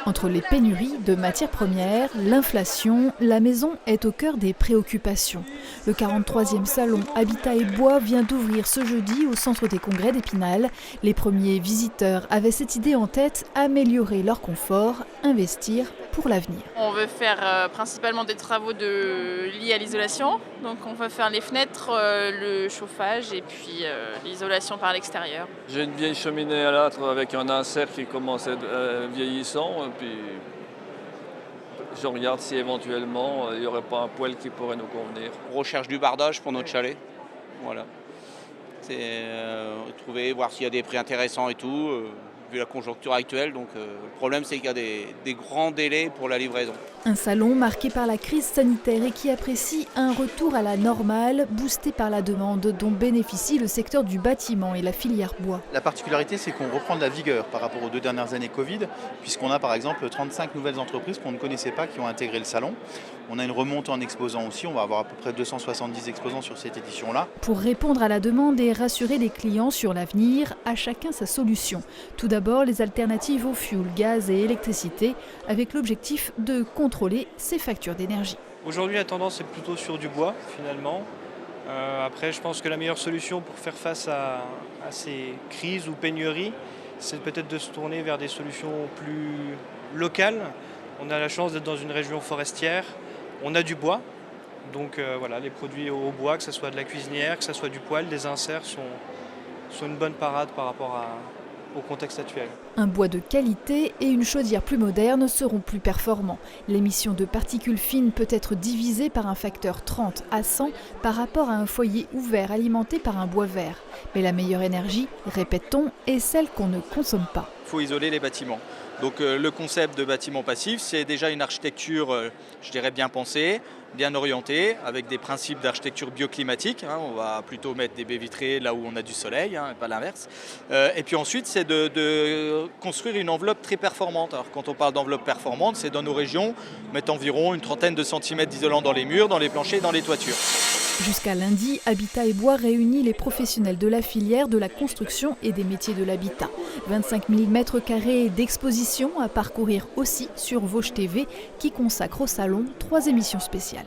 Entre les pénuries de matières premières, l'inflation, la maison est au cœur des préoccupations. Le 43e salon Habitat et Bois vient d'ouvrir ce jeudi au centre des congrès d'Épinal. Les premiers visiteurs avaient cette idée en tête, améliorer leur confort, investir pour l'avenir. On veut faire principalement des travaux liés à l'isolation. Donc on va faire les fenêtres, le chauffage et puis l'isolation par l'extérieur. J'ai une vieille cheminée à l'âtre avec un insert qui commence à être vieillissant. Et puis je regarde si éventuellement il n'y aurait pas un poêle qui pourrait nous convenir. On recherche du bardage pour notre chalet. Voilà. C'est trouver, voir s'il y a des prix intéressants et tout, vu la conjoncture actuelle. Donc le problème c'est qu'il y a des grands délais pour la livraison. Un salon marqué par la crise sanitaire et qui apprécie un retour à la normale, boosté par la demande dont bénéficie le secteur du bâtiment et la filière bois. La particularité, c'est qu'on reprend de la vigueur par rapport aux 2 dernières années Covid, puisqu'on a par exemple 35 nouvelles entreprises qu'on ne connaissait pas qui ont intégré le salon. On a une remontée en exposants aussi, on va avoir à peu près 270 exposants sur cette édition-là. Pour répondre à la demande et rassurer les clients sur l'avenir, à chacun sa solution. Tout d'abord, les alternatives au fioul, gaz et électricité, avec l'objectif de contrôler ses factures d'énergie. Aujourd'hui, la tendance est plutôt sur du bois, finalement. Après, je pense que la meilleure solution pour faire face à ces crises ou pénuries, c'est peut-être de se tourner vers des solutions plus locales. On a la chance d'être dans une région forestière, on a du bois. Donc voilà, les produits au bois, que ce soit de la cuisinière, que ce soit du poêle, des inserts, sont une bonne parade par rapport au contexte actuel. Un bois de qualité et une chaudière plus moderne seront plus performants. L'émission de particules fines peut être divisée par un facteur 30 à 100 par rapport à un foyer ouvert alimenté par un bois vert. Mais la meilleure énergie, répète-t-on, est celle qu'on ne consomme pas. Il faut isoler les bâtiments. Donc le concept de bâtiment passif, c'est déjà une architecture, je dirais, bien pensée, bien orientée, avec des principes d'architecture bioclimatique. On va plutôt mettre des baies vitrées là où on a du soleil, et pas l'inverse. Et puis ensuite, c'est de construire une enveloppe très performante. Alors quand on parle d'enveloppe performante, c'est dans nos régions, mettre environ une trentaine de centimètres d'isolant dans les murs, dans les planchers, dans les toitures. Jusqu'à lundi, Habitat et Bois réunit les professionnels de la filière de la construction et des métiers de l'habitat. 25 000 m² d'exposition à parcourir aussi sur Vosges TV qui consacre au salon 3 émissions spéciales.